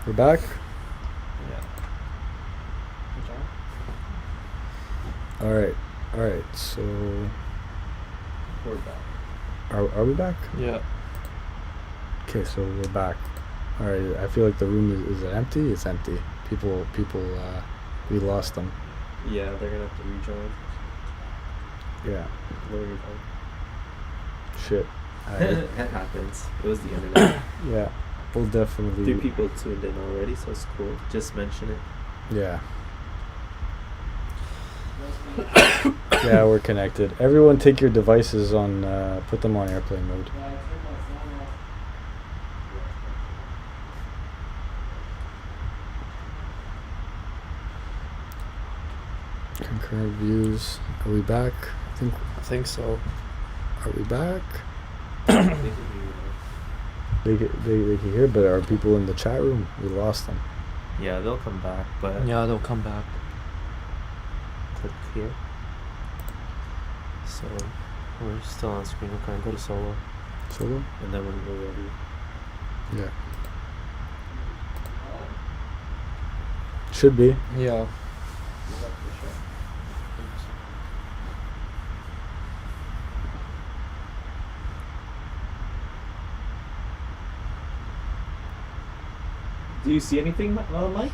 We're back? Yeah. Alright, so... We're back. Are we back? Yeah. Okay, so we're back. Alright, I feel like the room is it empty? It's empty. People, we lost them. Yeah, they're gonna have to rejoin. Yeah. They'll rejoin. Shit. That happens. It was the internet. Yeah, we'll definitely... 3 people tuned in already, so it's cool. Just mention it. Yeah. Yeah, we're connected. Everyone take your devices on, put them on airplane mode. Concurrent views. Are we back? I think so. Are we back? They can hear you. They can hear, but are people in the chat room? We lost them. Yeah, they'll come back, but... Yeah, they'll come back. Click here. So, we're still on screen. Okay, go to solo. Solo? And then when we're ready... Yeah. Should be. Yeah. Do you see anything, Mike? Okay.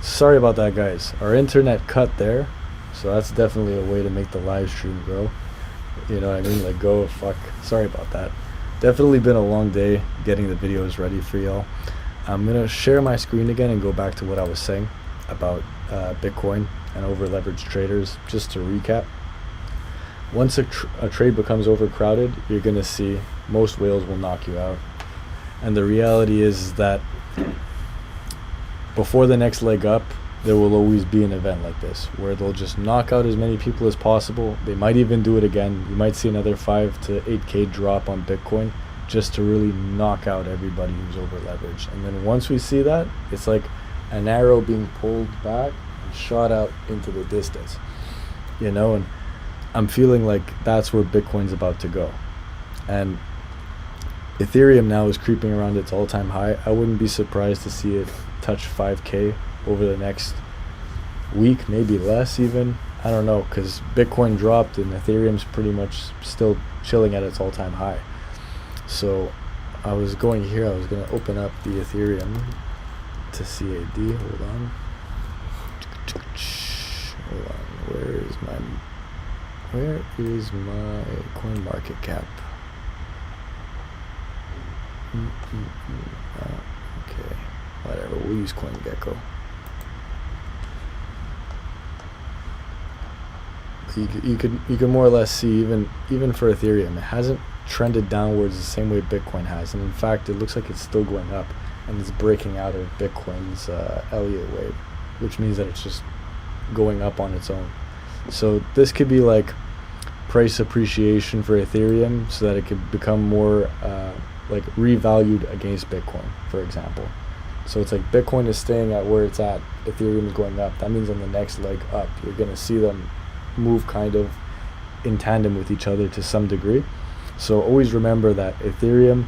Sorry about that, guys. Our internet cut there, so that's definitely a way to make the live stream grow. You know what I mean? Like, go fuck. Sorry about that. Definitely been a long day getting the videos ready for y'all. I'm gonna share my screen again and go back to what I was saying about Bitcoin and over leveraged traders. Just to recap, once a trade becomes overcrowded, you're gonna see most whales will knock you out. And the reality is that before the next leg up, there will always be an event like this where they'll just knock out as many people as possible. They might even do it again. You might see another 5 to 8K drop on Bitcoin just to really knock out everybody who's over leveraged. And then once we see that, it's like an arrow being pulled back and shot out into the distance, you know. And I'm feeling like that's where Bitcoin's about to go. And Ethereum now is creeping around its all-time high. I wouldn't be surprised to see it touch 5K over the next week, maybe less even. I don't know, because Bitcoin dropped and Ethereum's pretty much still chilling at its all-time high. So I was going here, I was going to open up the Ethereum to CAD. Hold on. Hold on. Where is my coin market cap? Okay, whatever, we'll use CoinGecko. You could more or less see even for Ethereum, it hasn't trended downwards the same way Bitcoin has, and in fact it looks like it's still going up, and it's breaking out of Bitcoin's Elliott wave, which means that it's just going up on its own. So this could be like price appreciation for Ethereum so that it could become more like revalued against Bitcoin, for example. So it's like Bitcoin is staying at where it's at, Ethereum is going up. That means on the next leg up, you're going to see them move kind of in tandem with each other to some degree. So always remember that Ethereum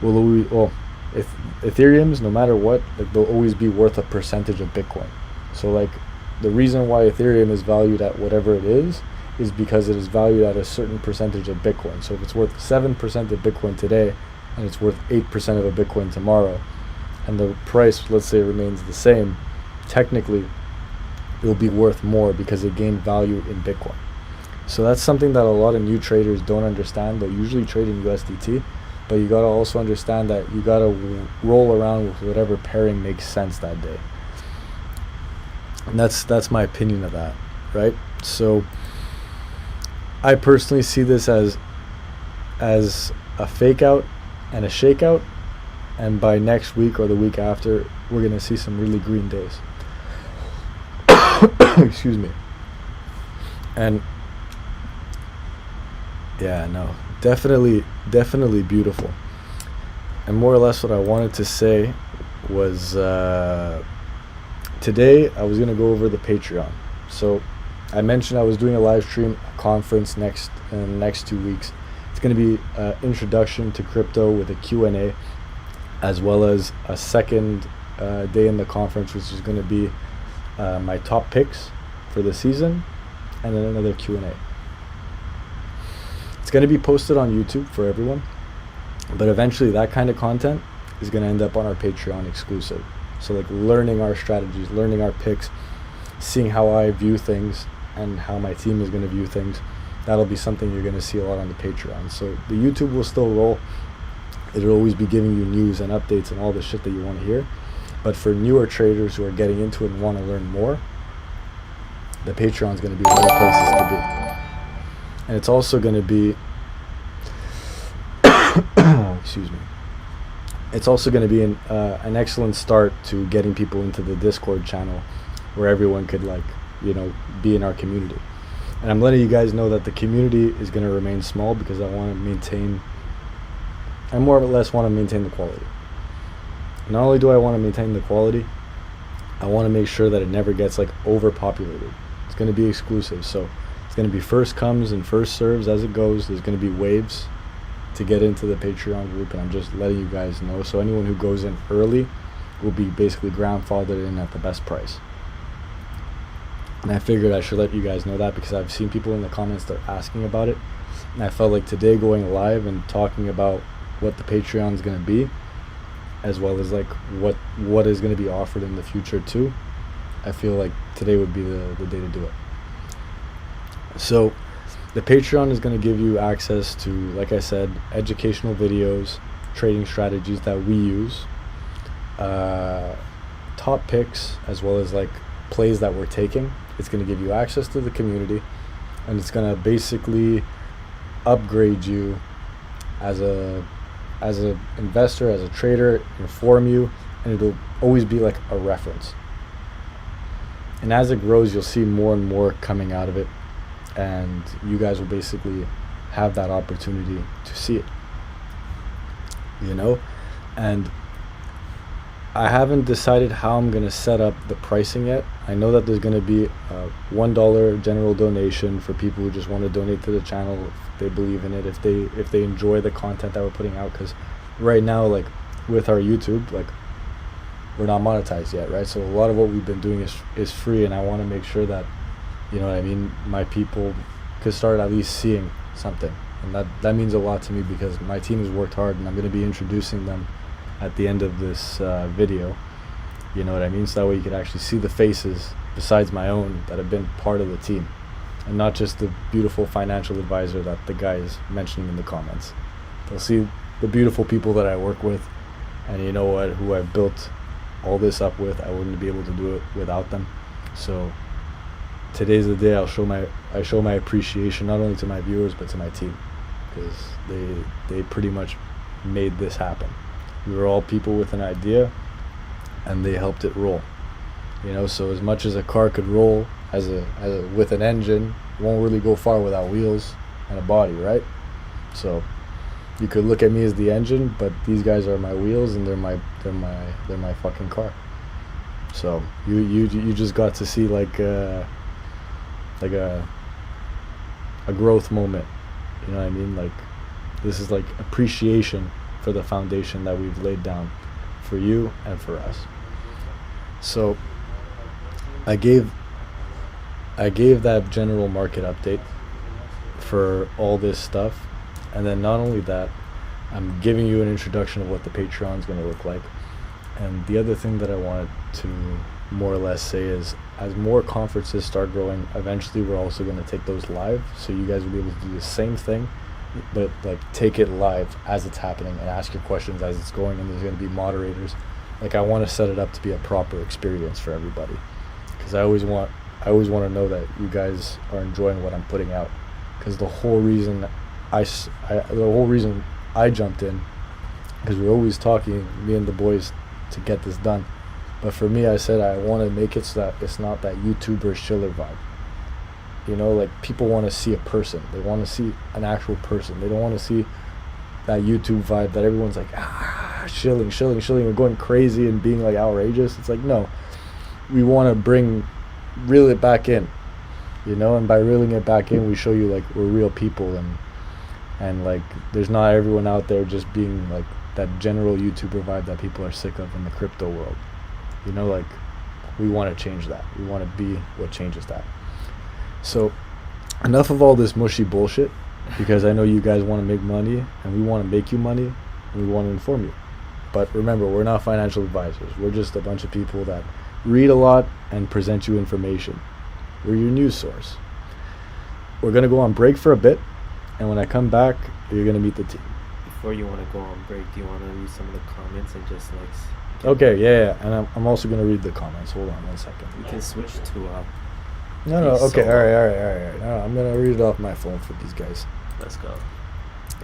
will always, well, if Ethereum's, no matter what, like, they'll always be worth a percentage of Bitcoin. So like the reason why Ethereum is valued at whatever it is because it is valued at a certain percentage of Bitcoin. So if it's worth 7% of Bitcoin today and it's worth 8% of a Bitcoin tomorrow, and the price, let's say, remains the same, technically it will be worth more because it gained value in Bitcoin. So that's something that a lot of new traders don't understand. They'll usually trade in USDT, but you got to also understand that you got to roll around with whatever pairing makes sense that day. And that's my opinion of that, right? So I personally see this as a fake out and a shakeout, and by next week or the week after, we're going to see some really green days. Excuse me. And yeah, no, definitely beautiful. And more or less what I wanted to say was today I was going to go over the Patreon. So I mentioned I was doing a live stream, a conference in the next 2 weeks. It's going to be introduction to crypto with a Q&A, as well as a second day in the conference, which is going to be my top picks for the season, and then another Q&A. It's going to be posted on YouTube for everyone, but eventually that kind of content is going to end up on our Patreon exclusive. So like learning our strategies, learning our picks, seeing how I view things and how my team is going to view things, that'll be something you're going to see a lot on the Patreon. So the YouTube will still roll. It'll always be giving you news and updates and all the shit that you want to hear. But for newer traders who are getting into it and want to learn more, the Patreon is going to be one of the places to be. And it's also going to be excuse me. It's also going to be an excellent start to getting people into the Discord channel, where everyone could, like, you know, be in our community. And I'm letting you guys know that the community is going to remain small because I more or less want to maintain the quality. Not only do I want to maintain the quality, I want to make sure that it never gets like overpopulated. It's going to be exclusive, so it's going to be first comes and first serves as it goes. There's going to be waves to get into the Patreon group, and I'm just letting you guys know. So anyone who goes in early will be basically grandfathered in at the best price. And I figured I should let you guys know that because I've seen people in the comments that are asking about it, and I felt like today going live and talking about what the Patreon is going to be, as well as like what is going to be offered in the future too, I feel like today would be the day to do it. So the Patreon is going to give you access to, like I said, educational videos, trading strategies that we use, top picks, as well as like plays that we're taking. It's going to give you access to the community, and it's going to basically upgrade you as a investor, as a trader, inform you, and it'll always be like a reference. And as it grows, you'll see more and more coming out of it, and you guys will basically have that opportunity to see it, you know. And I haven't decided how I'm going to set up the pricing yet. I know that there's going to be a $1 general donation for people who just want to donate to the channel if they believe in it, if they enjoy the content that we're putting out. Because right now, like with our YouTube, like we're not monetized yet, right? So a lot of what we've been doing is free, and I want to make sure that, you know what I mean, my people could start at least seeing something. And that means a lot to me, because my team has worked hard, and I'm going to be introducing them at the end of this video, you know what I mean? So that way you could actually see the faces besides my own that have been part of the team, and not just the beautiful financial advisor that the guy is mentioning in the comments. They'll see the beautiful people that I work with, and you know what, who I've built all this up with. I wouldn't be able to do it without them. So today's the day I show my appreciation, not only to my viewers but to my team, because they pretty much made this happen. We were all people with an idea, and they helped it roll. You know, so as much as a car could roll with an engine, it won't really go far without wheels and a body, right? So you could look at me as the engine, but these guys are my wheels, and they're my fucking car. So you just got to see like a growth moment. You know what I mean? Like, this is like appreciation for the foundation that we've laid down for you and for us. So I gave that general market update for all this stuff, and then not only that, I'm giving you an introduction of what the Patreon is going to look like. And the other thing that I wanted to more or less say is, as more conferences start growing, eventually we're also going to take those live, so you guys will be able to do the same thing, but like take it live as it's happening and ask your questions as it's going, and there's going to be moderators. Like, I want to set it up to be a proper experience for everybody, because I always want to know that you guys are enjoying what I'm putting out. Because the whole reason I jumped in, because we're always talking, me and the boys, to get this done. But for me, I said I want to make it so that it's not that YouTuber chiller vibe. You know, like, people want to see a person. They want to see an actual person. They don't want to see that YouTube vibe that everyone's like, shilling, and going crazy and being like outrageous. It's like, no, we want to reel it back in, you know. And by reeling it back in, we show you like we're real people, and like there's not everyone out there just being like that general YouTuber vibe that people are sick of in the crypto world. You know, like, we want to change that. We want to be what changes that. So enough of all this mushy bullshit, because I know you guys want to make money, and we want to make you money, and we want to inform you. But remember, we're not financial advisors. We're just a bunch of people that read a lot and present you information. We're your news source. We're going to go on break for a bit, and when I come back, you're going to meet the team. Before you want to go on break, do you want to read some of the comments and just like... Okay, yeah. And I'm also going to read the comments. Hold on 1 second. We can switch to... No, okay, all right. No, I'm going to read it off my phone for these guys. Let's go.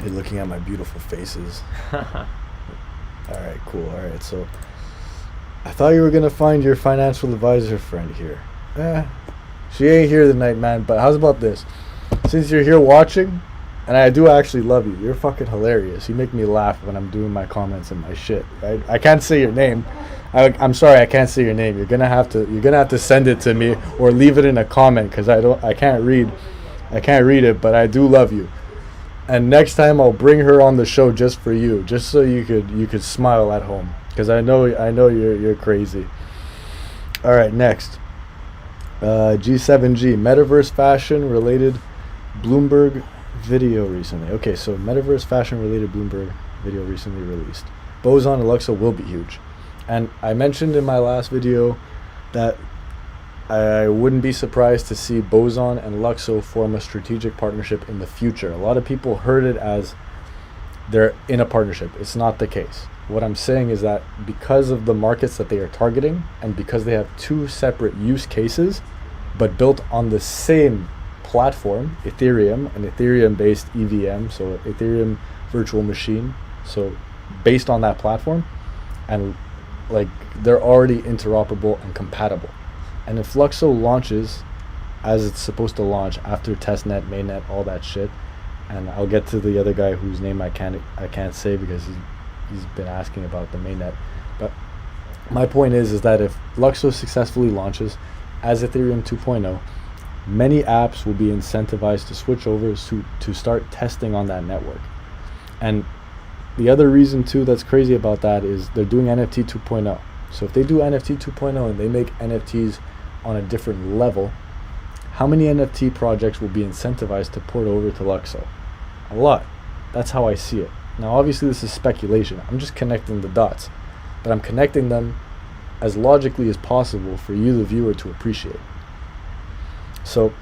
You're looking at my beautiful faces. All right, cool. All right, so I thought you were going to find your financial advisor friend here. She ain't here tonight, man, but how's about this? Since you're here watching, and I do actually love you, you're fucking hilarious. You make me laugh when I'm doing my comments and my shit, right? I can't say your name. I'm sorry, I can't say your name. You're gonna have to send it to me or leave it in a comment, because I can't read it, but I do love you. And next time I'll bring her on the show just for you, just so you could smile at home, because I know you're crazy. All right, next. G7G, metaverse fashion related Bloomberg video recently. Okay, so metaverse fashion related Bloomberg video recently released. Boson and Luxo will be huge. And I mentioned in my last video that I wouldn't be surprised to see Boson and Luxo form a strategic partnership in the future. A lot of people heard it as they're in a partnership. It's not the case. What I'm saying is that because of the markets that they are targeting, and because they have two separate use cases, but built on the same platform, Ethereum, an Ethereum-based EVM, so Ethereum virtual machine, so based on that platform, and like they're already interoperable and compatible. And if Luxo launches as it's supposed to launch after testnet, mainnet, all that shit, and I'll get to the other guy whose name I can't say because he's been asking about the mainnet. But my point is that if Luxo successfully launches as Ethereum 2.0, many apps will be incentivized to switch over to start testing on that network. And the other reason too that's crazy about that is they're doing NFT 2.0. So if they do NFT 2.0 and they make NFTs on a different level, how many NFT projects will be incentivized to port over to Luxo? A lot. That's how I see it. Now obviously this is speculation. I'm just connecting the dots, but I'm connecting them as logically as possible for you, the viewer, to appreciate. So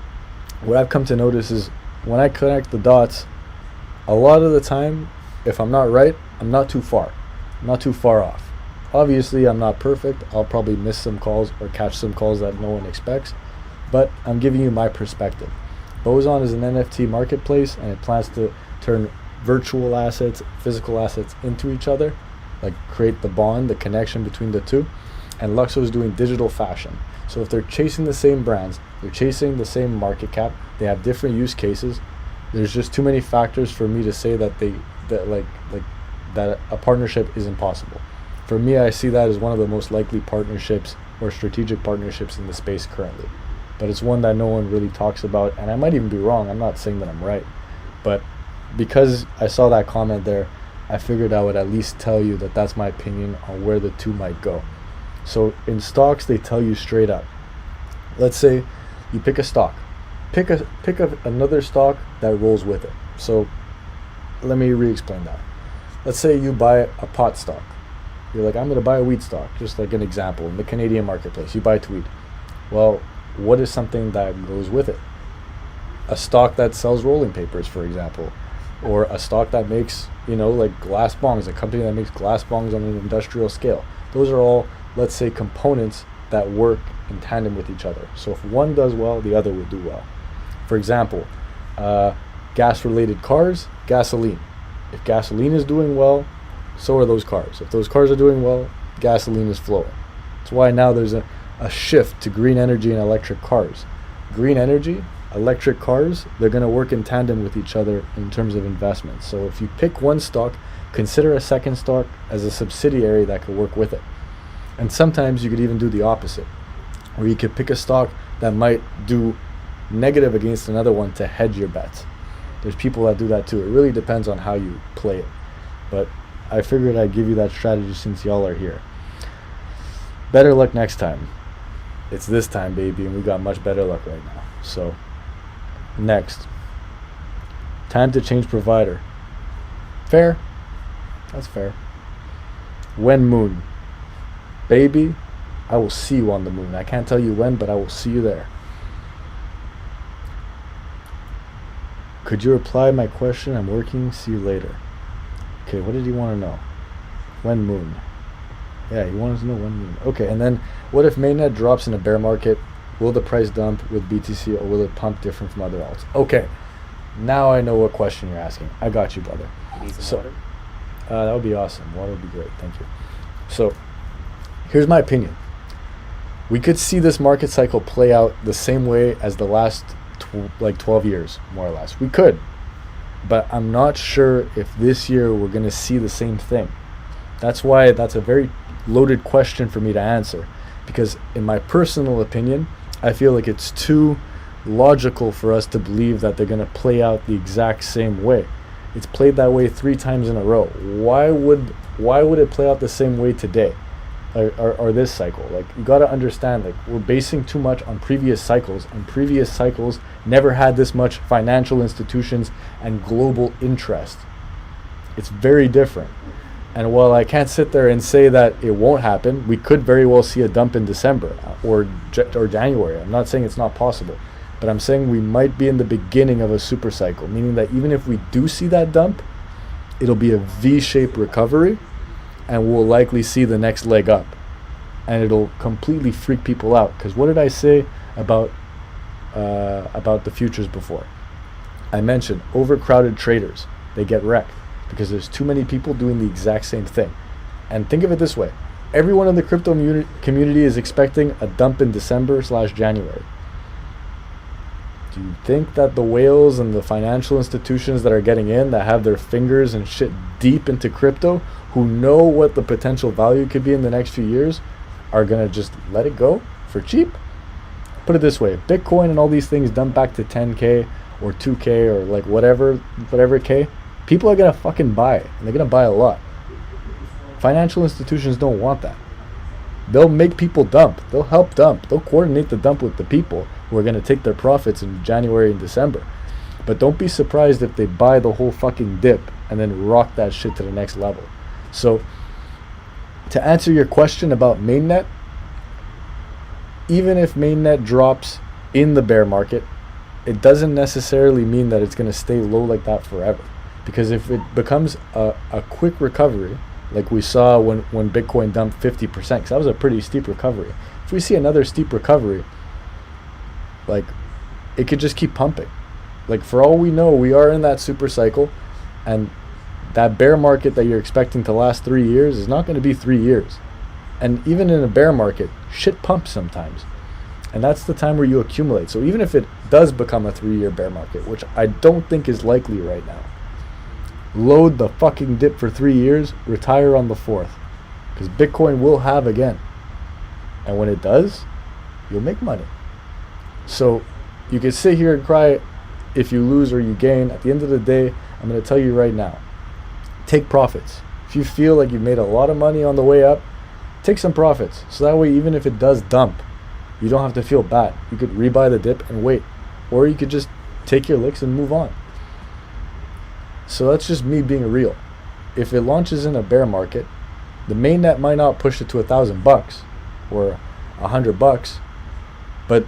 what I've come to notice is when I connect the dots, a lot of the time, if I'm not right, I'm not too far. I'm not too far off. Obviously, I'm not perfect. I'll probably miss some calls or catch some calls that no one expects, but I'm giving you my perspective. Boson is an NFT marketplace, and it plans to turn virtual assets, physical assets into each other, like create the bond, the connection between the two. And Luxo is doing digital fashion. So if they're chasing the same brands, they're chasing the same market cap, they have different use cases. There's just too many factors for me to say that that a partnership is impossible. For me, I see that as one of the most likely partnerships or strategic partnerships in the space currently. But it's one that no one really talks about, and I might even be wrong. I'm not saying that I'm right, but because I saw that comment there, I figured I would at least tell you that that's my opinion on where the two might go. So in stocks, they tell you straight up. Let's say you pick a stock, pick another stock that rolls with it. So let me re-explain that. Let's say you buy a pot stock. You're like, I'm going to buy a wheat stock, just like an example. In the Canadian marketplace, you buy wheat. Well, what is something that goes with it? A stock that sells rolling papers, for example, or a stock that makes, like glass bongs, a company that makes glass bongs on an industrial scale. Those are all, let's say, components that work in tandem with each other. So if one does well, the other will do well. For example, gas-related cars, gasoline. If gasoline is doing well, so are those cars. If those cars are doing well, gasoline is flowing. That's why now there's a shift to green energy and electric cars. Green energy, electric cars, they're going to work in tandem with each other in terms of investments. So if you pick one stock, consider a second stock as a subsidiary that could work with it. And sometimes you could even do the opposite, where you could pick a stock that might do negative against another one to hedge your bets. There's people that do that too. It really depends on how you play it. But I figured I'd give you that strategy since y'all are here. Better luck next time. It's this time, baby, and we got much better luck right now. So, next. Time to change provider. Fair. That's fair. When moon. Baby, I will see you on the moon. I can't tell you when, but I will see you there. Could you reply my question? I'm working. See you later. Okay, what did he want to know? When moon. Yeah, he wanted to know when moon. Okay, and then what if mainnet drops in a bear market? Will the price dump with BTC or will it pump different from other alts? Okay, now I know what question you're asking. I got you, brother. Water? That would be awesome. Water would be great. Thank you. So, here's my opinion. We could see this market cycle play out the same way as the last 12 years, more or less. We could. But I'm not sure if this year we're going to see the same thing. That's why that's a very loaded question for me to answer. Because in my personal opinion, I feel like it's too logical for us to believe that they're going to play out the exact same way. It's played that way 3 times in a row. Why would it play out the same way today? Or this cycle? Like, you got to understand, like, we're basing too much on previous cycles, and previous cycles never had this much financial institutions and global interest. It's very different. And while I can't sit there and say that it won't happen, we could very well see a dump in December or January. I'm not saying it's not possible, but I'm saying we might be in the beginning of a super cycle, meaning that even if we do see that dump, it'll be a V-shaped recovery, and we'll likely see the next leg up, and it'll completely freak people out. Because what did I say about the futures before? I mentioned overcrowded traders. They get wrecked because there's too many people doing the exact same thing. And think of it this way: everyone in the crypto community is expecting a dump in December/January. Do you think that the whales and the financial institutions that are getting in, that have their fingers and shit deep into crypto, who know what the potential value could be in the next few years, are going to just let it go for cheap? Put it this way, if Bitcoin and all these things dump back to 10K or 2K or like whatever K, people are going to fucking buy it, and they're going to buy a lot. Financial institutions don't want that. They'll make people dump. They'll help dump. They'll coordinate the dump with the people who are going to take their profits in January and December. But don't be surprised if they buy the whole fucking dip and then rock that shit to the next level. So, to answer your question about mainnet, even if mainnet drops in the bear market, it doesn't necessarily mean that it's going to stay low like that forever. Because if it becomes a quick recovery, like we saw when Bitcoin dumped 50%, because that was a pretty steep recovery. If we see another steep recovery, like, it could just keep pumping. Like, for all we know, we are in that super cycle, and that bear market that you're expecting to last 3 years is not going to be 3 years. And even in a bear market, shit pumps sometimes. And that's the time where you accumulate. So even if it does become a 3-year bear market, which I don't think is likely right now, load the fucking dip for 3 years, retire on the 4th. Because Bitcoin will have again. And when it does, you'll make money. So you can sit here and cry if you lose or you gain. At the end of the day, I'm going to tell you right now, take profits. If you feel like you've made a lot of money on the way up, take some profits. So that way, even if it does dump, you don't have to feel bad. You could rebuy the dip and wait. Or you could just take your licks and move on. So that's just me being real. If it launches in a bear market, the mainnet might not push it to $1,000 or $100, but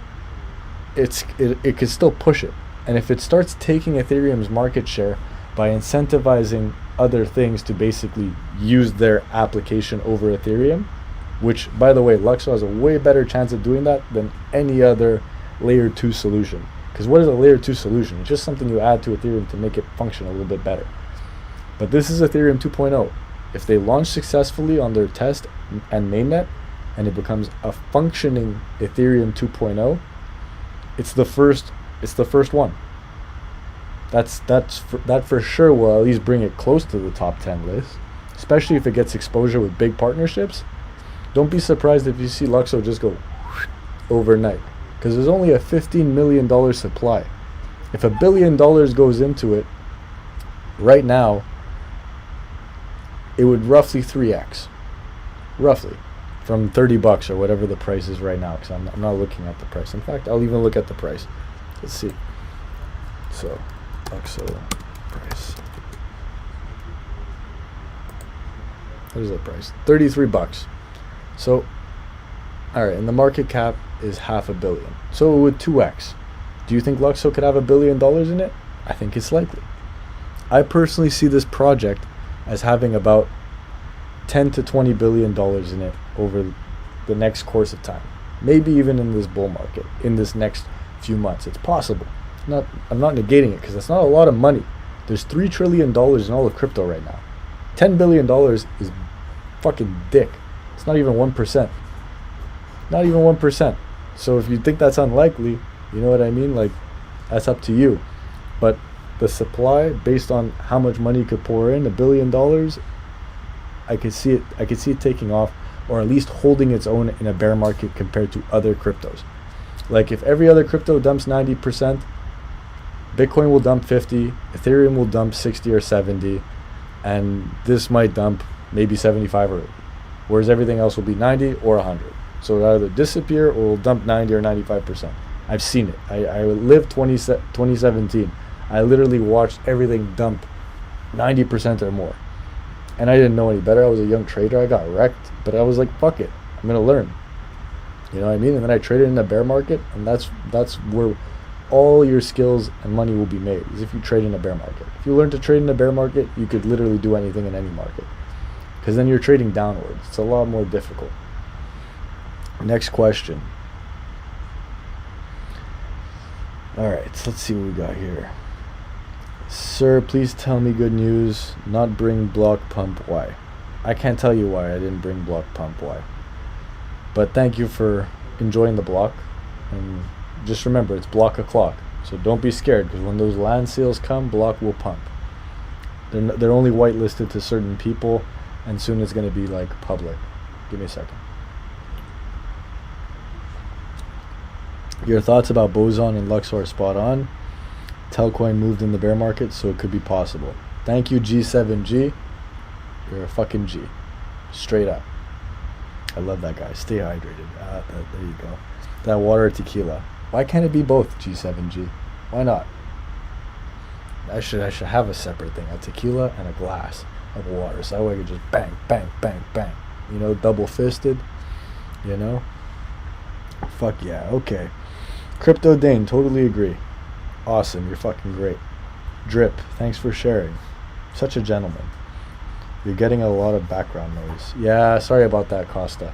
it could still push it. And if it starts taking Ethereum's market share by incentivizing other things to basically use their application over Ethereum, which, by the way, Luxo has a way better chance of doing that than any other layer 2 solution. Because what is a layer 2 solution? It's just something you add to Ethereum to make it function a little bit better. But this is Ethereum 2.0. If they launch successfully on their test and mainnet, and it becomes a functioning Ethereum 2.0, it's the first one. That for sure will at least bring it close to the top 10 list, especially if it gets exposure with big partnerships. Don't be surprised if you see Luxo just go overnight, because there's only a $15 million supply. If $1 billion goes into it right now, it would roughly 3x, roughly, from $30 or whatever the price is right now, because I'm not looking at the price. In fact, I'll even look at the price. Let's see. So, Luxo price. What is the price? $33. So, alright, and the market cap is $500 million. So it would 2x. Do you think Luxo could have $1 billion in it? I think it's likely. I personally see this project as having about $10 to $20 billion in it over the next course of time. Maybe even in this bull market, in this next few months. It's possible. I'm not negating it, because that's not a lot of money. There's $3 trillion in all of crypto right now. $10 billion is fucking dick. It's not even 1%. Not even 1%. So if you think that's unlikely, you know what I mean? Like, that's up to you. But the supply, based on how much money you could pour in, $1 billion, I could see it taking off, or at least holding its own in a bear market compared to other cryptos. Like, if every other crypto dumps 90%, Bitcoin will dump 50, Ethereum will dump 60 or 70, and this might dump maybe 75 or 80, whereas everything else will be 90 or 100. So it'll either disappear or will dump 90 or 95%. I've seen it. I lived 2017. I literally watched everything dump 90% or more. And I didn't know any better. I was a young trader. I got wrecked, but I was like, fuck it. I'm going to learn. You know what I mean? And then I traded in the bear market, and that's where all your skills and money will be made, is if you trade in a bear market. If you learn to trade in a bear market, you could literally do anything in any market, because then you're trading downwards. It's a lot more difficult. Next question. All right, so let's see what we got here. Sir, please tell me good news. Not bring block pump. Why? I can't tell you why I didn't bring block pump. Why? But thank you for enjoying the block, and just remember it's block o'clock. So don't be scared, because when those land sales come, block will pump. They're only whitelisted to certain people, and soon it's going to be like public. Give me a second. Your thoughts about Boson and Luxor are spot on. Telcoin moved in the bear market, so it could be possible. Thank you, G7G. You're a fucking G. Straight up. I love that guy. Stay hydrated. There you go. That water or tequila. Why can't it be both, G7G? Why not? I should have a separate thing. A tequila and a glass of water. So that way I could just bang, bang, bang, bang. You know, double fisted. You know? Fuck yeah. Okay. Crypto Dane, totally agree. Awesome. You're fucking great. Drip, thanks for sharing. Such a gentleman. You're getting a lot of background noise. Yeah, sorry about that, Constantine.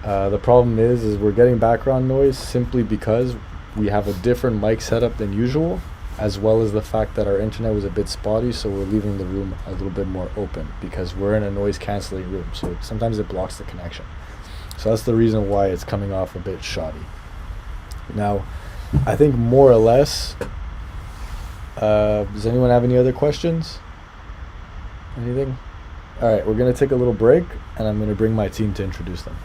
The problem is we're getting background noise simply because we have a different mic setup than usual, as well as the fact that our internet was a bit spotty, so we're leaving the room a little bit more open because we're in a noise canceling room, so sometimes it blocks the connection. So that's the reason why it's coming off a bit shoddy. Now, I think more or less, does anyone have any other questions? Anything? All right, we're going to take a little break, and I'm going to bring my team to introduce them.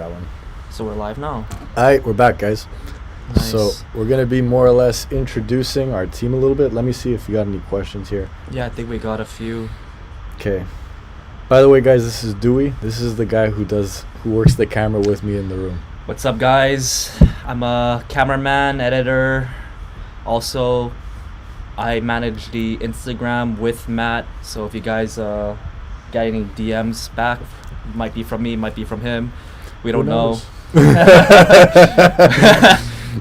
that one. So we're live now. Alright, we're back, guys. Nice. So we're gonna be more or less introducing our team a little bit. Let me see if you got any questions here. Yeah, I think we got a few. Okay. By the way, guys, this is Dewey. This is the guy who works the camera with me in the room. What's up, guys? I'm a cameraman, editor. Also, I manage the Instagram with Matt. So if you guys get any DMs back, might be from me, might be from him. We don't know.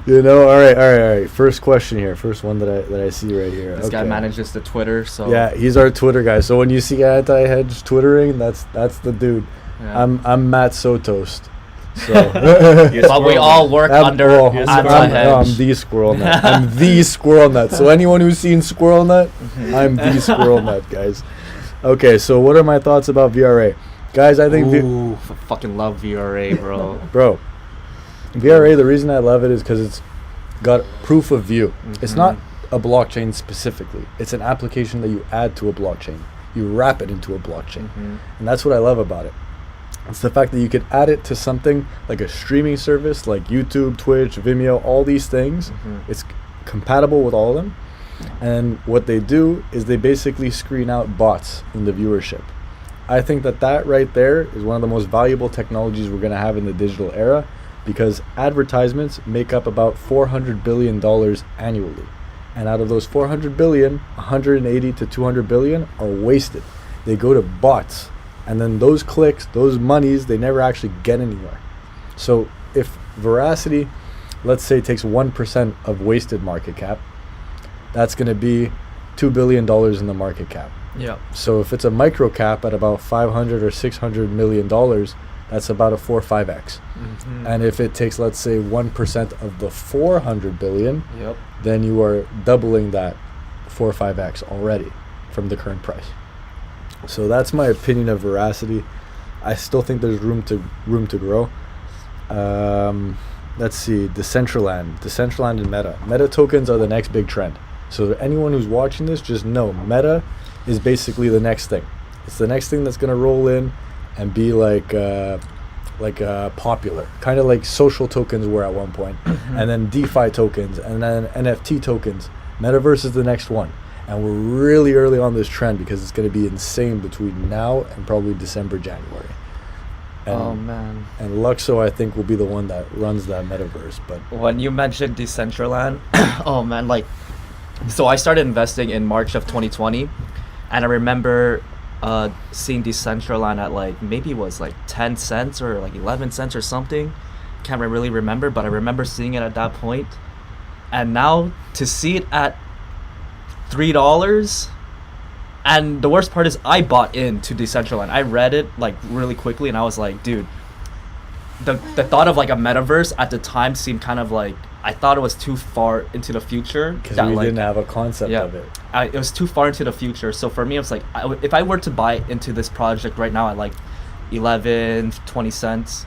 You know, all right. First question here. First one that I see right here. This guy manages the Twitter, so yeah, he's our Twitter guy. So when you see Anti-Hedge twittering, that's the dude. Yeah. I'm Matt Sotoast. So but we all work under Anti-Hedge. I'm the Squirrel Nut. I'm the Squirrel Nut. So anyone who's seen Squirrel Nut, I'm the Squirrel Nut, guys. Okay, so what are my thoughts about VRA? Guys, I think fucking love VRA, bro. Bro, VRA, the reason I love it is because it's got proof of view. Mm-hmm. It's not a blockchain specifically. It's an application that you add to a blockchain. You wrap it into a blockchain. Mm-hmm. And that's what I love about it. It's the fact that you could add it to something like a streaming service like YouTube, Twitch, Vimeo, all these things. Mm-hmm. It's compatible with all of them. And what they do is they basically screen out bots in the viewership. I think that right there is one of the most valuable technologies we're going to have in the digital era, because advertisements make up about $400 billion annually. And out of those 400 billion, 180 to 200 billion are wasted. They go to bots. And then those clicks, those monies, they never actually get anywhere. So if Veracity, let's say, takes 1% of wasted market cap, that's going to be $2 billion in the market cap. Yeah. So if it's a micro cap at about 500 or 600 million dollars, that's about a 4 or 5x. Mm-hmm. And if it takes, let's say, 1% of the 400 billion, yep, then you are doubling that 4 or 5x already from the current price. So that's my opinion of Veracity. I still think there's room to grow. Let's see, Decentraland and Meta. Meta tokens are the next big trend. So anyone who's watching this, just know Meta is basically the next thing. It's the next thing that's gonna roll in and be like popular, kind of like social tokens were at one point, and then DeFi tokens, and then NFT tokens. Metaverse is the next one, and we're really early on this trend because it's gonna be insane between now and probably December, January. And, oh man! And Luxo, I think, will be the one that runs that metaverse. But when you mentioned Decentraland, oh man, like, so I started investing in March of 2020. And I remember seeing Decentraland at like, maybe it was like 10 cents or like 11 cents or something. Can't really remember, but I remember seeing it at that point. And now to see it at $3, and the worst part is I bought into Decentraland. I read it like really quickly and I was like, dude, the thought of like a metaverse at the time seemed kind of like, I thought it was too far into the future. Because we didn't have a concept of it. It was too far into the future. So for me, it was like, if I were to buy into this project right now at like 11, 20 cents,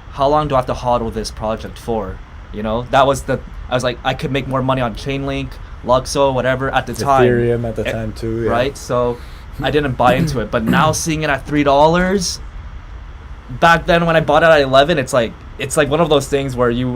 how long do I have to hodl this project for? You know, I was like, I could make more money on Chainlink, Luxo, whatever at the time. Ethereum at the time too. Yeah. Right? So I didn't buy into it. But now seeing it at $3, back then when I bought it at 11, it's like one of those things where you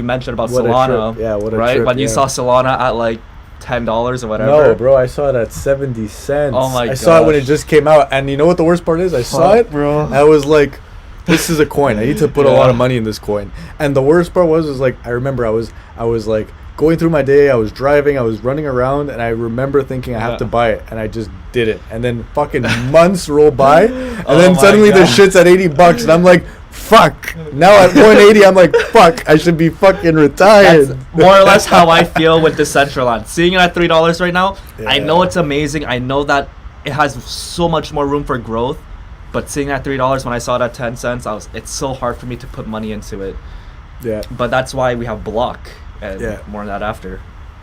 mentioned about Solana, right? When you saw Solana at like $10 or whatever. No, bro, I saw it at 70 cents. Oh my god! I saw it when it just came out, and you know what the worst part is? I saw it, bro. I was like, "This is a coin. I need to put a lot of money in this coin." And the worst part was like, I remember I was like going through my day. I was driving. I was running around, and I remember thinking I have to buy it, and I just did it. And then fucking months roll by, and then suddenly the shit's at $80, and I'm like, fuck. Now at 180, I'm like, fuck, I should be fucking retired. That's more or less how I feel with Decentraland. Seeing it at $3 right now, I know it's amazing. I know that it has so much more room for growth. But seeing it at $3 when I saw it at 10 cents, it's so hard for me to put money into it. Yeah. But that's why we have Block, and more on that after.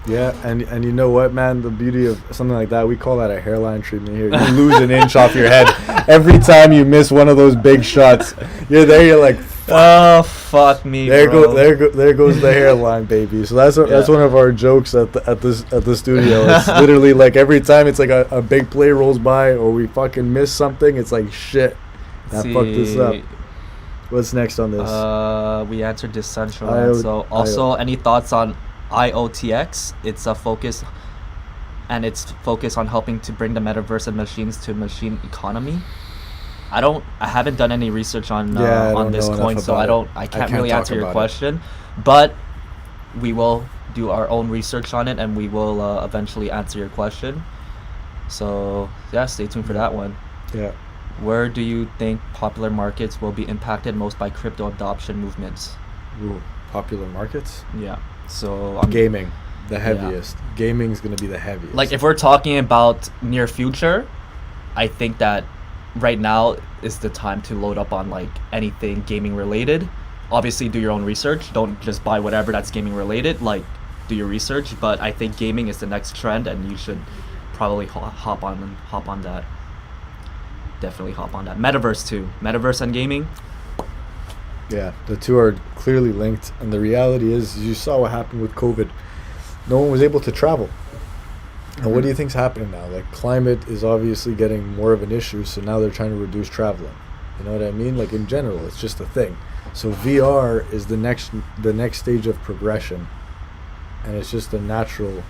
Yeah, and you know what, man? The beauty of something like that, we call that a hairline treatment here. You lose an inch off your head every time you miss one of those big shots. You're there, you're like, oh, fuck me, there bro. There goes the hairline, baby. So that's one of our jokes at the studio. It's literally like every time it's like a big play rolls by or we fucking miss something, it's like, shit, I fucked this up. What's next on this? We answered Decentraland. So also, any thoughts on Iotx? It's a focus, and it's focused on helping to bring the metaverse and machines to machine economy. I haven't done any research on on this coin, so I can't really answer your question, but we will do our own research on it, and we will eventually answer your question. So yeah, stay tuned for that one. Yeah. Where do you think popular markets will be impacted most by crypto adoption movements? Ooh, popular markets? Yeah. So gaming, the heaviest. Yeah. Gaming's gonna be the heaviest. Like if we're talking about near future, I think that right now is the time to load up on like anything gaming related. Obviously, do your own research. Don't just buy whatever that's gaming related. Like, do your research. But I think gaming is the next trend, and you should probably hop on that. Definitely hop on that. Metaverse too. Metaverse and gaming. Yeah, the two are clearly linked, and the reality is, you saw what happened with COVID. No one was able to travel. And what do you think's happening now? Like, climate is obviously getting more of an issue, so now they're trying to reduce traveling. You know what I mean? Like, in general, it's just a thing. So VR is the next stage of progression, and it's just a natural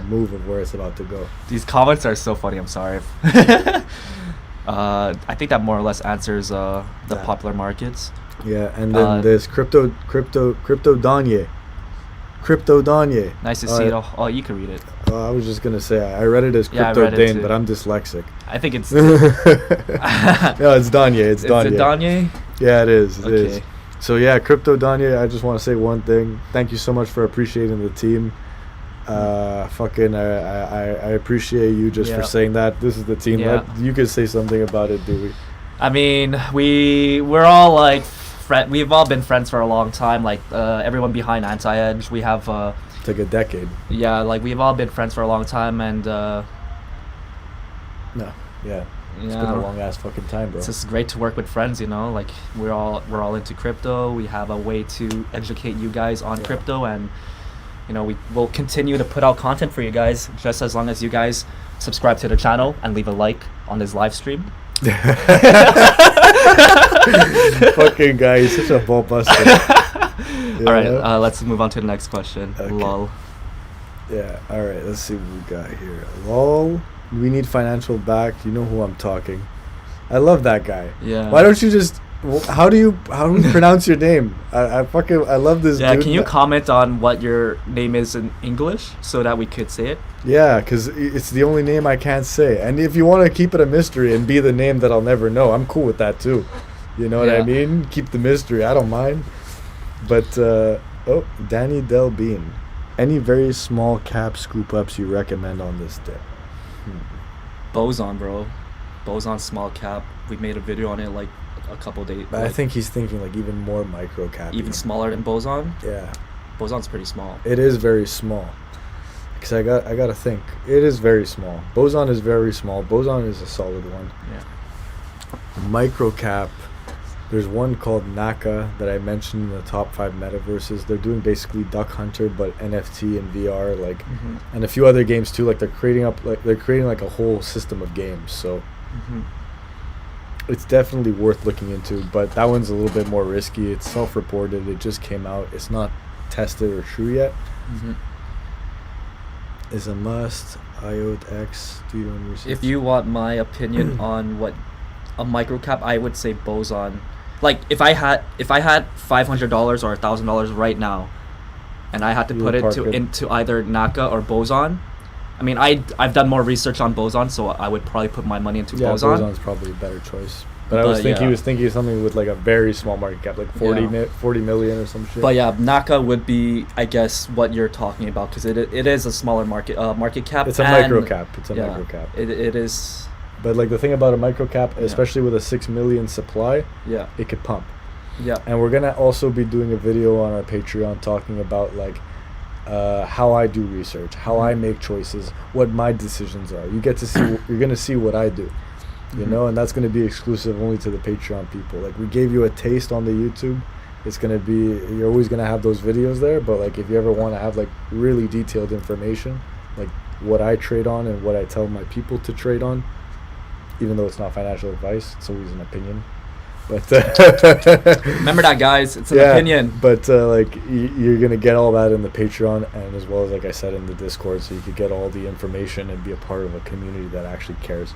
move of where it's about to go. These comments are so funny. I'm sorry. I think that more or less answers the popular markets. Yeah, and then there's crypto Danye. Crypto Danye. Nice to see it. Oh, you can read it. I was just gonna say I read it as Crypto Dane, but I'm dyslexic. I think it's. No, it's Danye. It's Danye. Is it Danye? Yeah, it is. It is. So yeah, Crypto Danye. I just want to say one thing. Thank you so much for appreciating the team. I appreciate you just for saying that. This is the team. Yeah. You could say something about it, Dewey. I mean, we're all like we've all been friends for a long time. Like everyone behind Anti-Hedge, we have it's like a decade. Yeah, like we've all been friends for a long time, and it's been a long ass fucking time, bro. It's just great to work with friends, you know. Like we're all into crypto. We have a way to educate you guys on crypto, and you know, we will continue to put out content for you guys, just as long as you guys subscribe to the channel and leave a like on this live stream. Fucking guy, he's such a ball buster. All right, let's move on to the next question. Okay. Lol. Yeah, all right, let's see what we got here. Lol, we need financial back. You know who I'm talking. I love that guy. Yeah. Why don't you just... How do you pronounce your name? I love this dude. Yeah, can you comment on what your name is in English so that we could say it? Yeah, because it's the only name I can't say. And if you want to keep it a mystery and be the name that I'll never know, I'm cool with that too. You know what I mean? Keep the mystery. I don't mind. But, Danny Del Bean. Any very small cap scoop ups you recommend on this day? Boson, bro. Boson small cap. We made a video on it like a couple days. But I think he's thinking like even more micro cap. Even smaller than Boson? Yeah. Boson's pretty small. It is very small. Because I got to think. It is very small. Boson is very small. Boson is a solid one. Yeah. Micro cap. There's one called Naka that I mentioned in the top 5 metaverses. They're doing basically Duck Hunter, but NFT and VR, like, and a few other games too. Like they're creating like a whole system of games. So it's definitely worth looking into. But that one's a little bit more risky. It's self-reported. It just came out. It's not tested or true yet. Is a must. Iotx. Do your own research. If you want my opinion on what a microcap, I would say Boson. Like if I had $500 or $1,000 right now, and I had to put it into either Naka or Boson. I mean, I've done more research on Boson, so I would probably put my money into Boson. Yeah, Boson's probably a better choice. But I was thinking he was thinking of something with like a very small market cap, like 40 million or some shit. But yeah, Naka would be, I guess, what you're talking about, because it is a smaller market cap. It's a micro cap. It's a micro cap. It is. But like the thing about a micro cap, especially with a 6 million supply, it could pump. Yeah. And we're gonna also be doing a video on our Patreon talking about like how I do research, how I make choices, what my decisions are. You get to see, you're gonna see what I do, you know, and that's gonna be exclusive only to the Patreon people. Like we gave you a taste on the YouTube. It's gonna be, you're always gonna have those videos there, but like if you ever want to have like really detailed information, like what I trade on and what I tell my people to trade on, even though it's not financial advice, it's always an opinion. But Remember that, guys. It's an yeah, opinion. But like you're gonna get all that in the Patreon, and as well as, like I said, in the Discord, so you could get all the information and be a part of a community that actually cares.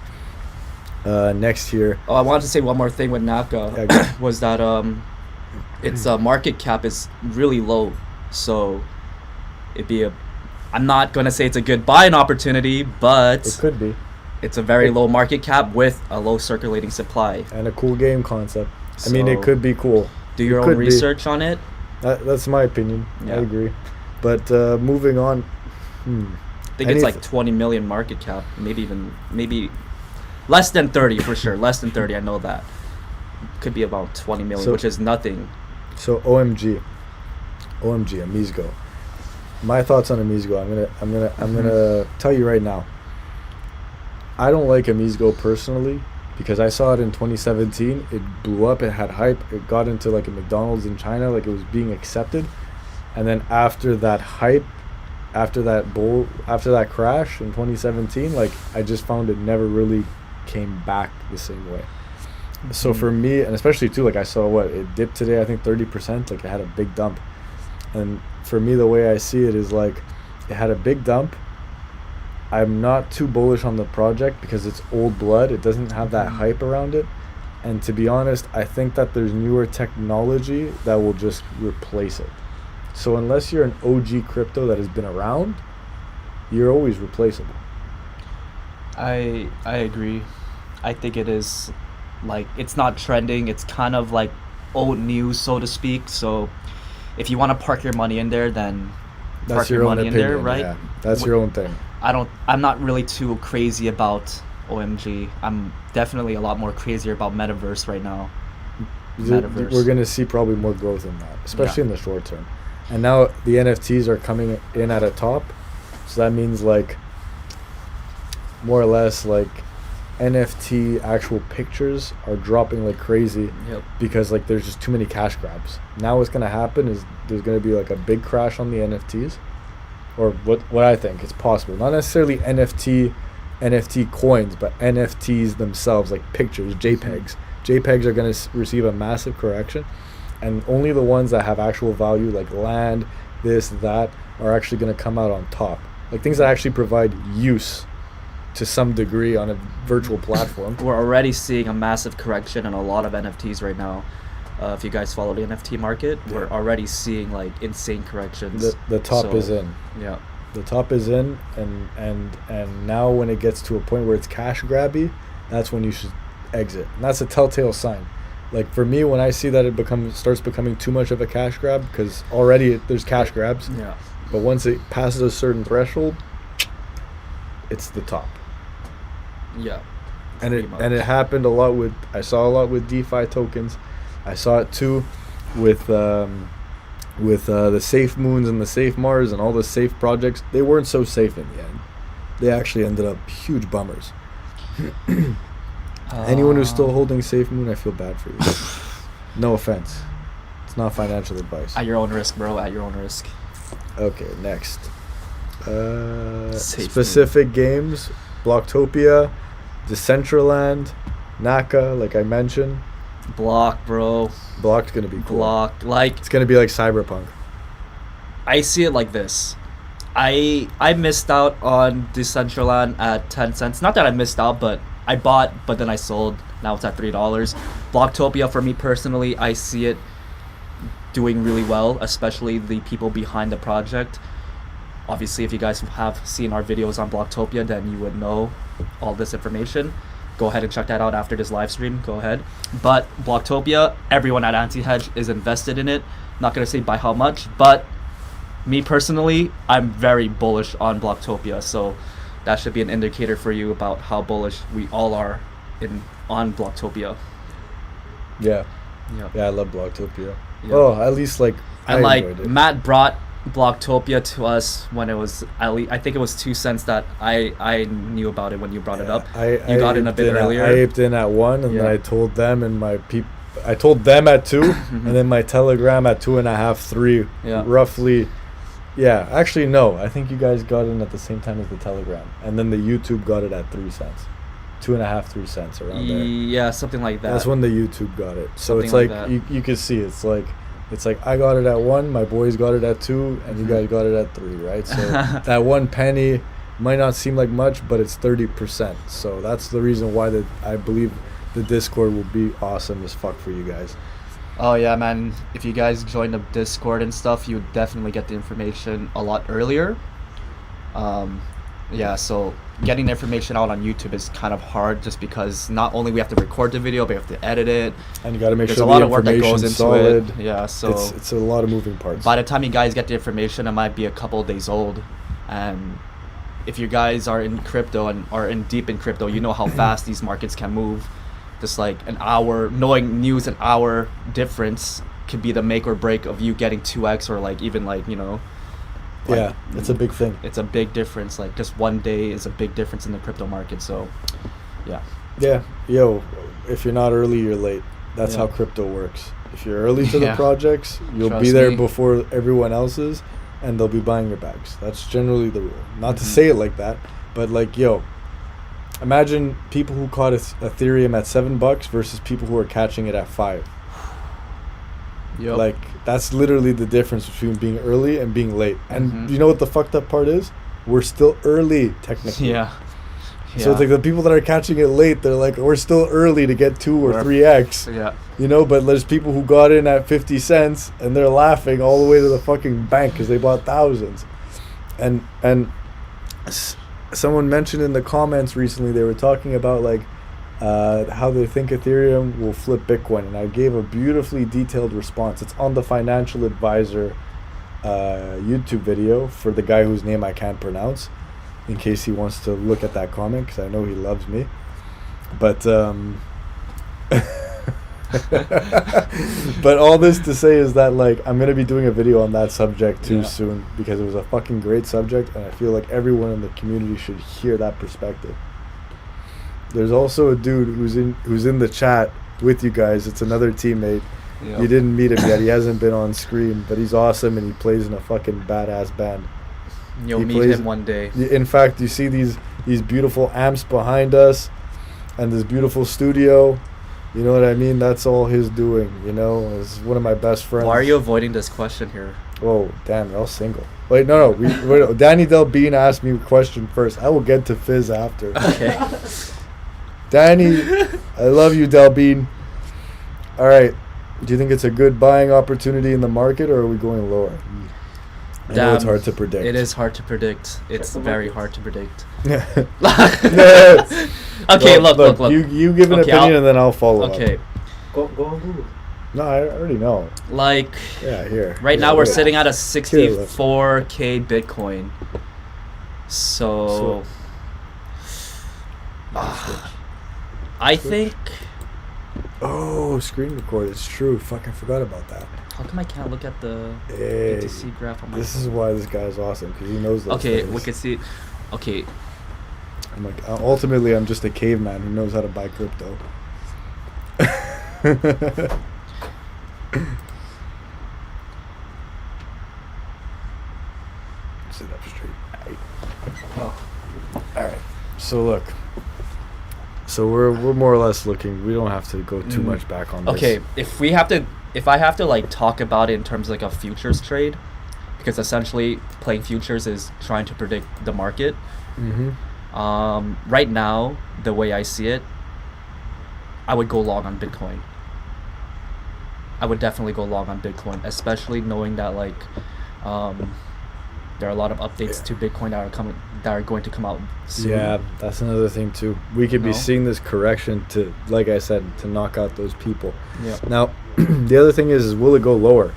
Next here. Oh, I wanted to say one more thing with Naka. Yeah, was that its market cap is really low, so it'd be a. I'm not gonna say it's a good buying opportunity, but it could be. It's a very low market cap with a low circulating supply. And a cool game concept. So I mean, it could be cool. Do your own research on it. That's my opinion. Yeah. I agree. But moving on. I think it's like 20 million market cap. Maybe less than 30 for sure. Less than 30, I know that. Could be about 20 million, which is nothing. So OMG, Amizgo. My thoughts on Amizgo. I'm gonna tell you right now. I don't like Amizgo personally because I saw it in 2017. It blew up. It had hype. It got into like a McDonald's in China, like it was being accepted. And then after that hype, after that crash in 2017, like I just found it never really came back the same way. So for me, and especially too, like I saw it dipped today, I think 30%, like it had a big dump. And for me, the way I see it is like it had a big dump. I'm not too bullish on the project because it's old blood. It doesn't have that hype around it. And to be honest, I think that there's newer technology that will just replace it. So unless you're an OG crypto that has been around, you're always replaceable. I agree. I think it is like it's not trending. It's kind of like old news, so to speak. So if you want to park your money in there, then park your money in there, right? Yeah, that's your own thing. I'm not really too crazy about OMG. I'm definitely a lot more crazier about Metaverse right now. Metaverse. We're going to see probably more growth in that, especially in the short term. And now the NFTs are coming in at a top. So that means like more or less like NFT actual pictures are dropping like crazy. Yep. Because like there's just too many cash grabs. Now what's going to happen is there's going to be like a big crash on the NFTs. Or what I think is possible. Not necessarily NFT coins, but NFTs themselves, like pictures, JPEGs. JPEGs are going to receive a massive correction, and only the ones that have actual value, like land, this, that, are actually going to come out on top. Like things that actually provide use to some degree on a virtual platform. We're already seeing a massive correction in a lot of NFTs right now. If you guys follow the NFT market, we're already seeing like insane corrections. The top is in. Yeah. The top is in, and now when it gets to a point where it's cash grabby, that's when you should exit. And that's a telltale sign. Like for me, when I see that it starts becoming too much of a cash grab, because already there's cash grabs. Yeah. But once it passes a certain threshold, it's the top. Yeah. And it happened a lot with. I saw a lot with DeFi tokens. I saw it too with the Safe Moons and the Safe Mars and all the safe projects. They weren't so safe in the end. They actually ended up huge bummers. Anyone who's still holding Safe Moon, I feel bad for you. No offense. It's not financial advice. At your own risk, bro. At your own risk. Okay, next. Specific games. Blocktopia, Decentraland, Naka, like I mentioned. Block, bro. Block's gonna be cool. Block, like it's gonna be like Cyberpunk. I see it like this. I missed out on Decentraland at 10 cents. Not that I missed out, but I bought, but then I sold. Now it's at $3. Blocktopia, for me personally, I see it doing really well, especially the people behind the project. Obviously, if you guys have seen our videos on Blocktopia, then you would know all this information. Go ahead and check that out after this live stream. Go ahead. But Blocktopia, everyone at Anti-Hedge is invested in it. Not going to say by how much, but me personally, I'm very bullish on Blocktopia. So that should be an indicator for you about how bullish we all are on Blocktopia. Yeah. Yeah. Yeah, I love Blocktopia. Yeah. Oh, at least like and I enjoyed it. Matt brought Blocktopia to us when it was I think it was 2 cents that I knew about it when you brought it up. You got in a bit earlier. I aped in at 1, and then I told them and I told them at 2, and then my Telegram at 2.5, 3, roughly. Yeah, actually no. I think you guys got in at the same time as the Telegram, and then the YouTube got it at 3 cents. 2.5, 3 cents around there. Yeah, something like that. That's when the YouTube got it. So Something it's like like that. you can see it's like I got it at 1, my boys got it at 2, and you guys got it at 3, right? So that 1 penny might not seem like much, but it's 30%. So that's the reason why I believe the Discord will be awesome as fuck for you guys. Oh yeah, man! If you guys join the Discord and stuff, you would definitely get the information a lot earlier. Yeah, so getting the information out on YouTube is kind of hard, just because not only we have to record the video, but we have to edit it. And you got to make There's sure a lot the of work that goes information's into solid. it. Yeah, so It's a lot of moving parts. by the time you guys get the information, it might be a couple of days old. And if you guys are in crypto and are in deep in crypto, you know how fast these markets can move. Just like an hour, knowing news an hour difference could be the make or break of you getting 2x, or like even like, you know. Like, yeah, it's a big thing. It's a big difference. Like just one day is a big difference in the crypto market. So, yeah. Yeah, yo, if you're not early, you're late. That's Yeah. how crypto works. If you're early to the Yeah. projects, you'll be Trust there me. before everyone else is, and they'll be buying your bags. That's generally the rule. Not to Mhm. say it like that, but like, yo, imagine people who caught Ethereum at $7 versus people who are catching it at 5. Yep. Like, that's literally the difference between being early and being late. And Mhm. you know what the fucked up part is? We're still early, technically. yeah. So it's like the people that are catching it late, they're like, we're still early to get 2 or We're- 3x. Yeah. You know, but there's people who got in at 50 cents and they're laughing all the way to the fucking bank because they bought thousands. And someone mentioned in the comments recently, they were talking about like how they think Ethereum will flip Bitcoin. And I gave a beautifully detailed response. It's on the Financial Advisor YouTube video for the guy whose name I can't pronounce, in case he wants to look at that comment, because I know he loves me. But but all this to say is that like I'm gonna be doing a video on that subject too Yeah. soon, because it was a fucking great subject, and I feel like everyone in the community should hear that perspective. There's also a dude who's in the chat with you guys. It's another teammate. Yep. You didn't meet him yet. He hasn't been on screen, but he's awesome and he plays in a fucking badass band. You'll he meet plays- him one day. In fact, you see these beautiful amps behind us and this beautiful studio. You know what I mean? That's all his doing, you know? He's one of my best friends. Why are you avoiding this question here? Oh, damn, they're all single. Wait, no. Wait, Danny Del Bean asked me a question first. I will get to Fizz after. Okay. Danny, I love you, Del Bean. All right. Do you think it's a good buying opportunity in the market, or are we going lower? I know it's Damn, hard to predict. It is hard to predict. It's the very market. hard to predict. Yes. Okay, Well, look. You give an Okay, opinion I'll- and then I'll follow up. Okay, Go on Google. No, I already know. like Yeah, here. right Yeah, now we're wait. sitting at a Here, look. 64K Bitcoin. So I think. Oh, screen record. It's true. Fucking forgot about that. How come I can't look at the Hey, BTC graph on my this phone? is why this guy's awesome, because he knows those Okay, things. we can see. Okay, I'm like, ultimately, I'm just a caveman who knows how to buy crypto. Sit up straight. Aight. Oh. All right. So look. So we're more or less looking. We don't have to go too much back on this. Okay, if I have to like talk about it in terms of like a futures trade, because essentially playing futures is trying to predict the market. Mm-hmm. Right now, the way I see it, I would go long on Bitcoin. I would definitely go long on Bitcoin, especially knowing that like there are a lot of updates to Bitcoin that are going to come out soon. Yeah, that's another thing too. We could be No. seeing this correction to, like I said, to knock out those people. Yeah. Now, the other thing is will it go lower?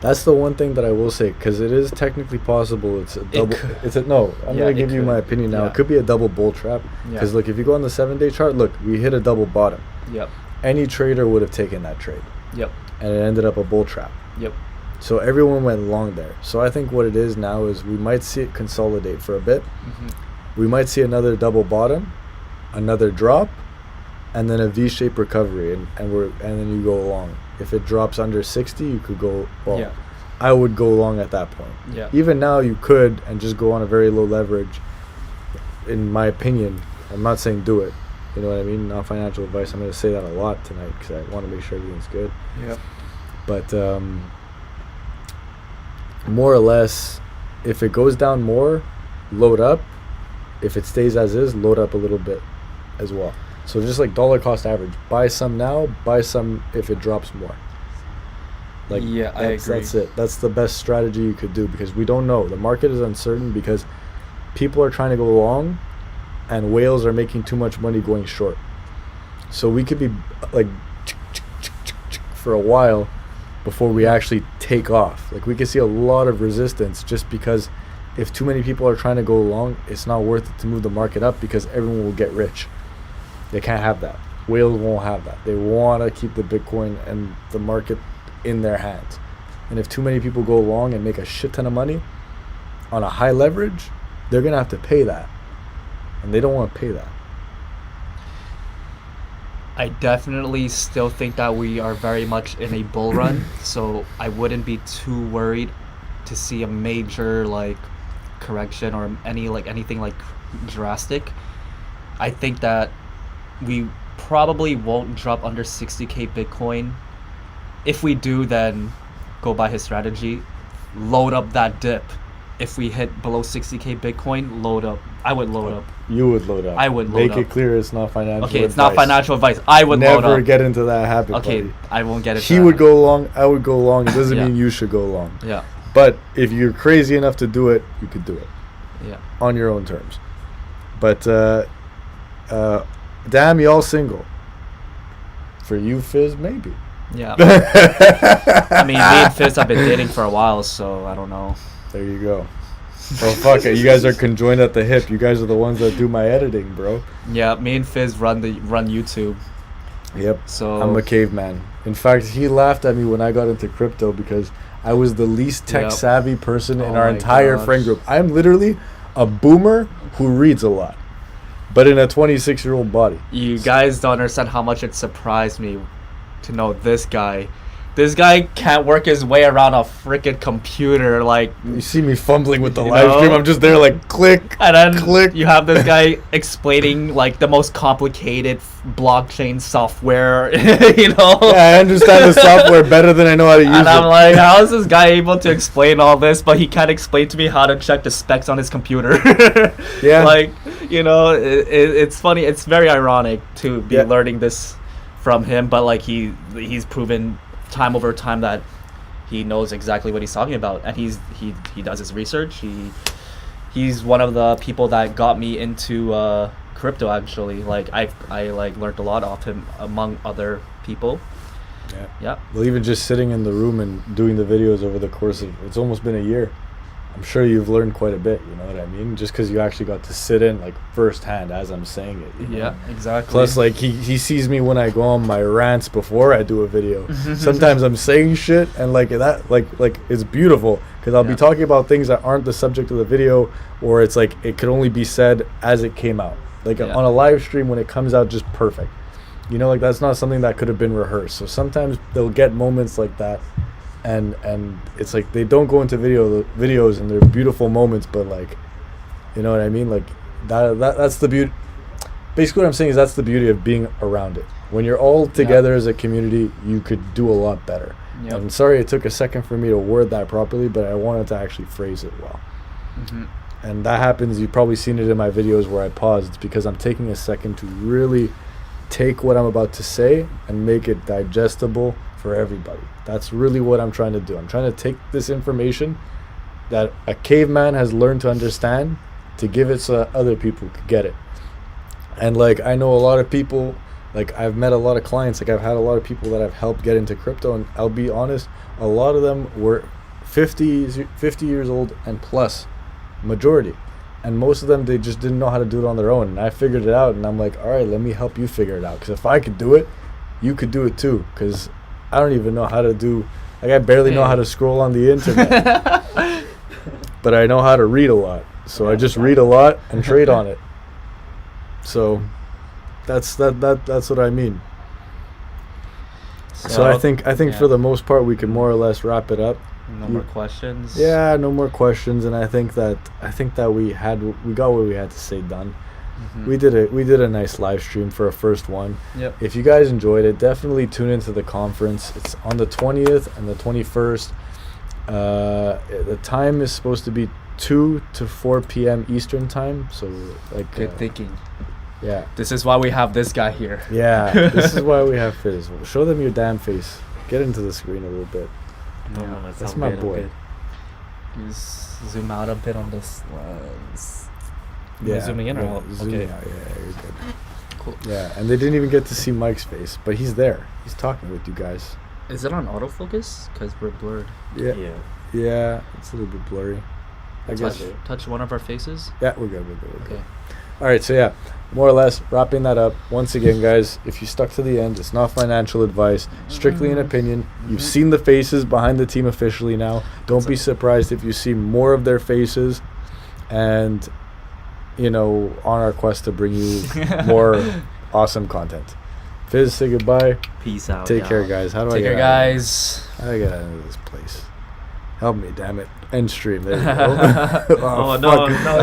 That's the one thing that I will say, because it is technically possible. It's a double. could. No. I'm Yeah, gonna it give you could. my opinion now. Yeah. It could be a double bull trap. Yeah. Because look, if you go on the 7-day chart, look, we hit a double bottom. Yep. Any trader would have taken that trade, Yep. and it ended up a bull trap. Yep. So everyone went long there. So I think what it is now is we might see it consolidate for a bit. Mm-hmm. We might see another double bottom, another drop, and then a V-shaped recovery, and then you go long. If it drops under 60, you could go long. Yeah. I would go long at that point. Yeah. Even now, you could and just go on a very low leverage. In my opinion, I'm not saying do it. You know what I mean? Not financial advice. I'm going to say that a lot tonight because I want to make sure everything's good. Yep. But more or less, if it goes down more, load up. If it stays as is, load up a little bit as well. So just like dollar cost average, buy some now, buy some if it drops more. Like, yeah, I agree. That's it. That's the best strategy you could do because we don't know. The market is uncertain because people are trying to go long and whales are making too much money going short. So we could be like for a while before we actually take off. Like we could see a lot of resistance just because if too many people are trying to go long, it's not worth it to move the market up because everyone will get rich. They can't have that. Whales won't have that. They want to keep the Bitcoin and the market in their hands. And if too many people go long and make a shit ton of money on a high leverage, they're going to have to pay that. And they don't want to pay that. I definitely still think that we are very much in a bull run, so I wouldn't be too worried to see a major like correction or anything like drastic. I think that we probably won't drop under 60k Bitcoin. If we do, then go by his strategy, load up that dip. If we hit below 60k Bitcoin, load up. I would load up. You would load up. I would load Make up. it clear it's not financial Okay, advice. it's not financial advice. I would load up. Never get into that habit, Okay, buddy. I won't get it. He would go long, I would go long. It doesn't Yeah. mean you should go long. Yeah, But if you're crazy enough to do it, you could do it yeah. on your own terms. But damn, y'all single. For you, Fizz, maybe. Yeah. I mean, me and Fizz have been dating for a while, so I don't know. There you go. Well, fuck it. You guys are conjoined at the hip. You guys are the ones that do my editing, bro. Yeah, me and Fizz run YouTube. Yep. So I'm a caveman. In fact, he laughed at me when I got into crypto because I was the least tech savvy person in our my entire gosh. friend group. I'm literally a boomer who reads a lot, but in a 26-year-old body. You guys don't understand how much it surprised me to know this guy. This guy can't work his way around a freaking computer, like. You see me fumbling with the You live know? stream. I'm just there like click. And then Click. you have this guy explaining like the most complicated blockchain software, you know. Yeah, I understand the software better than I know how to use And I'm it. like, how is this guy able to explain all this, but he can't explain to me how to check the specs on his computer? Yeah. Like, you know, it's funny. It's very ironic to be learning this from him, but like he's proven time over time that he knows exactly what he's talking about, and he does his research. He's one of the people that got me into crypto, actually. Like I like learned a lot off him among other people. Yeah. Well, even just sitting in the room and doing the videos over the course of, it's almost been a year. I'm sure you've learned quite a bit, you know what I mean? Just because you actually got to sit in like firsthand as I'm saying it. You know? Yeah, exactly. Plus, like he sees me when I go on my rants before I do a video. Sometimes I'm saying shit and like that, like it's beautiful because I'll be talking about things that aren't the subject of the video, or it's like it could only be said as it came out. Like on a live stream when it comes out just perfect. You know, like that's not something that could have been rehearsed. So sometimes they'll get moments like that. And it's like they don't go into videos and they're beautiful moments, but like, you know what I mean? Like that's the beauty. Basically what I'm saying is that's the beauty of being around it. When you're all together as a community, you could do a lot better. Yep. I'm sorry it took a second for me to word that properly, but I wanted to actually phrase it well. And that happens, you've probably seen it in my videos where I paused. It's because I'm taking a second to really take what I'm about to say and make it digestible for everybody. That's really what I'm trying to do. I'm trying to take this information that a caveman has learned to understand to give it so that other people could get it. And like I know a lot of people, like I've met a lot of clients, like I've had a lot of people that I've helped get into crypto, and I'll be honest, a lot of them were 50 years old and plus, majority. And most of them, they just didn't know how to do it on their own. And I figured it out, and I'm like, all right, let me help you figure it out. Because if I could do it, you could do it too. Because I don't even know how to do, like I barely know how to scroll on the internet. But I know how to read a lot. So I just read a lot and trade on it. So that's what I mean. So I think for the most part we can more or less wrap it up. No more questions. Yeah, no more questions, and I think that we got what we had to say done. Mhm. we did a nice live stream for a first one. Yep. If you guys enjoyed it, definitely tune into the conference. It's on the 20th and the 21st. The time is supposed to be 2 to 4 p.m. Eastern time. So like Good thinking. Yeah. This is why we have this guy here. Yeah. This is why we have Fizz. Show them your damn face. Get into the screen a little bit. No, That's my boy. Just zoom out a bit on this lens. Yeah. Zooming in or yeah, out? zooming Okay. out. Yeah, you're good. Cool. Yeah, and they didn't even get to see Mike's face, but he's there. He's talking with you guys. Is it on autofocus? Because we're blurred. Yeah. Yeah. Yeah, it's a little bit blurry. I guess. Touch one of our faces. Yeah, we're good. We're good. Okay. All right, so yeah, more or less wrapping that up. Once again, guys, if you stuck to the end, it's not financial advice, strictly an opinion. You've seen the faces behind the team officially now. Don't be surprised if you see more of their faces, and you know, on our quest to bring you more awesome content. Fizz, say goodbye. Peace out. Take y'all. care, guys. How do I Take get care, out of here? guys. How do I get out of this place? Help me, damn it. End stream. There you go. Oh, no, fuck. no.